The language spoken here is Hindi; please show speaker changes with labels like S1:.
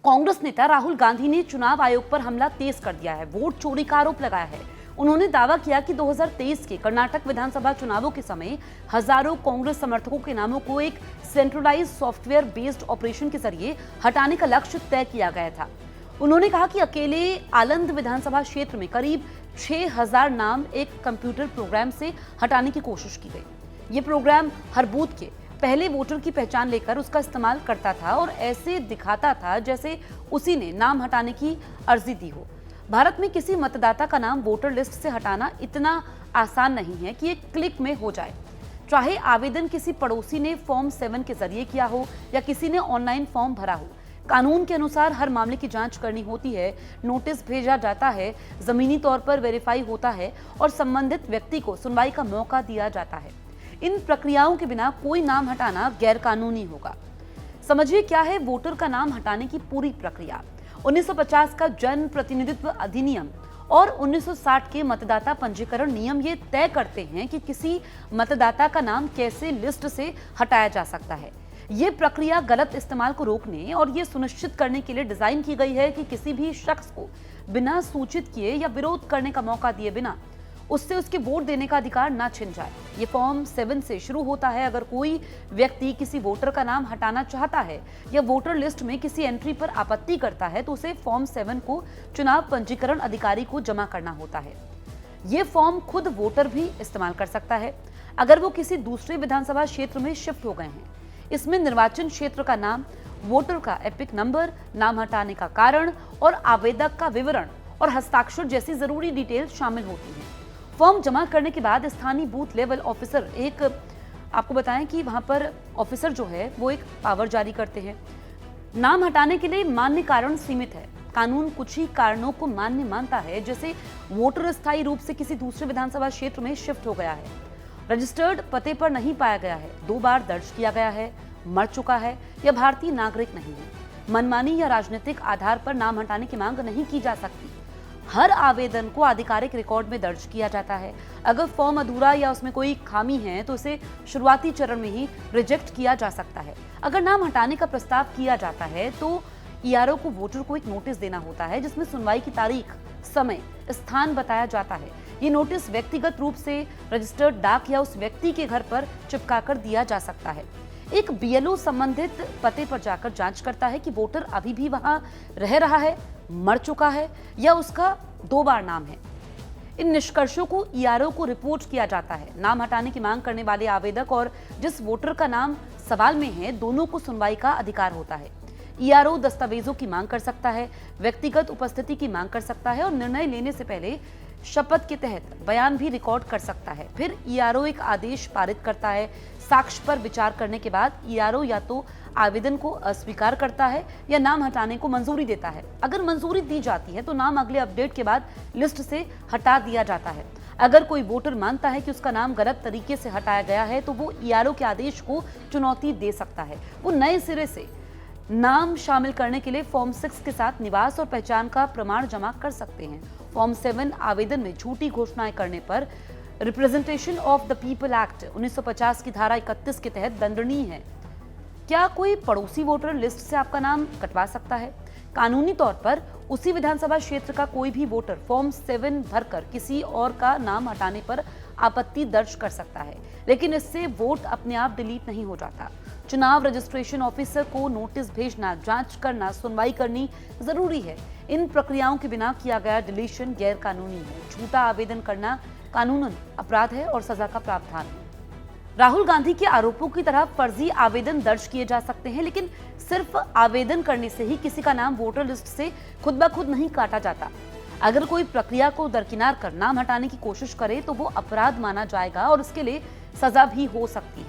S1: कांग्रेस नेता राहुल गांधी ने चुनाव आयोग पर हमला तेज कर दिया है, वोट चोरी का आरोप लगाया है। उन्होंने दावा किया कि 2023 के कर्नाटक विधानसभा चुनावों के समय हजारों कांग्रेस समर्थकों के नामों को एक सेंट्रलाइज्ड सॉफ्टवेयर बेस्ड ऑपरेशन के जरिए हटाने का लक्ष्य तय किया गया था। उन्होंने कहा कि अकेले आलंद विधानसभा क्षेत्र में करीब 6000 नाम एक कंप्यूटर प्रोग्राम से हटाने की कोशिश की गई। ये प्रोग्राम हर बूथ के पहले वोटर की पहचान लेकर उसका इस्तेमाल करता था और ऐसे दिखाता था जैसे उसी ने नाम हटाने की अर्जी दी हो। भारत में किसी मतदाता का नाम वोटर लिस्ट से हटाना इतना आसान नहीं है कि एक क्लिक में हो जाए। चाहे आवेदन किसी पड़ोसी ने फॉर्म 7 के जरिए किया हो या किसी ने ऑनलाइन फॉर्म भरा हो, कानून के अनुसार हर मामले की जांच करनी होती है, नोटिस भेजा जाता है, जमीनी तौर पर वेरीफाई होता है और संबंधित व्यक्ति को सुनवाई का मौका दिया जाता है। इन प्रक्रियाओं के बिना कोई नाम हटाना गैर कानूनी होगा। समझिए क्या है वोटर का नाम हटाने की पूरी प्रक्रिया। 1950 का जन प्रतिनिधित्व अधिनियम और 1960 के मतदाता पंजीकरण नियम ये तय करते हैं कि किसी मतदाता का नाम कैसे लिस्ट से हटाया जा सकता है। ये प्रक्रिया गलत इस्तेमाल को रोकने और ये सुनिश्चित करने के लिए डिजाइन की गई है कि किसी भी शख्स को बिना सूचित किए या विरोध करने का मौका दिए बिना उससे उसके वोट देने का अधिकार ना छिन जाए। ये फॉर्म 7 से शुरू होता है। अगर कोई व्यक्ति किसी वोटर का नाम हटाना चाहता है या वोटर लिस्ट में किसी एंट्री पर आपत्ति करता है तो उसे फॉर्म 7 को चुनाव पंजीकरण अधिकारी को जमा करना होता है। ये फॉर्म खुद वोटर भी इस्तेमाल कर सकता है अगर वो किसी दूसरे विधानसभा क्षेत्र में शिफ्ट हो गए हैं। इसमें निर्वाचन क्षेत्र का नाम, वोटर का एपिक नंबर, नाम हटाने का कारण और आवेदक का विवरण और हस्ताक्षर जैसी जरूरी डिटेल शामिल होती हैं। फॉर्म जमा करने के बाद स्थानीय बूथ लेवल ऑफिसर आपको बताएं कि वहां पर ऑफिसर जो है वो एक पावर जारी करते हैं। नाम हटाने के लिए मान्य कारण सीमित है। कानून कुछ ही कारणों को मान्य मानता है, जैसे वोटर अस्थायी रूप से किसी दूसरे विधानसभा क्षेत्र में शिफ्ट हो गया है, रजिस्टर्ड पते पर नहीं पाया गया है, 2 बार दर्ज किया गया है, मर चुका है या भारतीय नागरिक नहीं है। मनमानी या राजनीतिक आधार पर नाम हटाने की मांग नहीं की जा सकती। हर आवेदन को आधिकारिक रिकॉर्ड में दर्ज किया जाता है। अगर फॉर्म अधूरा या उसमें कोई खामी है तो उसे शुरुआती चरण में ही रिजेक्ट किया जा सकता है। अगर नाम हटाने का प्रस्ताव किया जाता है तो ईआरओ को वोटर को एक नोटिस देना होता है जिसमें सुनवाई की तारीख, समय, स्थान बताया जाता है। ये नोटिस व्यक्तिगत रूप से रजिस्टर्ड डाक या उस व्यक्ति के घर पर चिपकाकर दिया जा सकता है। एक बीएलओ संबंधित पते पर जाकर जांच करता है कि वोटर अभी भी वहां रह रहा है, मर चुका है या उसका 2 बार नाम है। इन निष्कर्षों को ईआरओ को रिपोर्ट किया जाता है। नाम हटाने की मांग करने वाले आवेदक और जिस वोटर का नाम सवाल में है, दोनों को सुनवाई का अधिकार होता है। ईआरओ दस्तावेजों की मांग कर सकता है, व्यक्तिगत उपस्थिति की मांग कर सकता है और निर्णय लेने से पहले शपथ के तहत बयान भी रिकॉर्ड कर सकता है। फिर ईआरओ एक आदेश पारित करता है। साक्ष्य पर विचार करने के बाद ईआरओ या तो आवेदन को अस्वीकार करता है या नाम हटाने को मंजूरी देता है। अगर मंजूरी दी जाती है तो नाम अगले अपडेट के बाद लिस्ट से हटा दिया जाता है। अगर कोई वोटर मानता है कि उसका नाम गलत तरीके से हटाया गया है तो वो ईआरओ के आदेश को चुनौती दे सकता है। वो नए सिरे से नाम शामिल करने के लिए फॉर्म 6 के साथ निवास और पहचान का प्रमाण जमा कर सकते हैं। फॉर्म 7 आवेदन में झूठी घोषणाएं करने पर representation of the people act 1950 की धारा 31 के तहत दंडनीय है। क्या कोई पड़ोसी वोटर लिस्ट से आपका नाम कटवा सकता है? कानूनी तौर पर उसी विधानसभा क्षेत्र का कोई भी वोटर फॉर्म 7 भरकर किसी और का नाम हटाने पर आपत्ति दर्ज कर सकता है, लेकिन इससे वोट अपने आप डिलीट नहीं हो जाता। चुनाव रजिस्ट्रेशन ऑफिसर को नोटिस भेजना, जांच करना, सुनवाई करनी जरूरी है। इन प्रक्रियाओं के बिना किया गया डिलीशन गैर कानूनी है। झूठा आवेदन करना कानूनन अपराध है और सजा का प्रावधान है। राहुल गांधी के आरोपों की तरह फर्जी आवेदन दर्ज किए जा सकते हैं, लेकिन सिर्फ आवेदन करने से ही किसी का नाम वोटर लिस्ट से खुद ब खुद नहीं काटा जाता। अगर कोई प्रक्रिया को दरकिनार कर नाम हटाने की कोशिश करे तो वो अपराध माना जाएगा और इसके लिए सजा भी हो सकती है।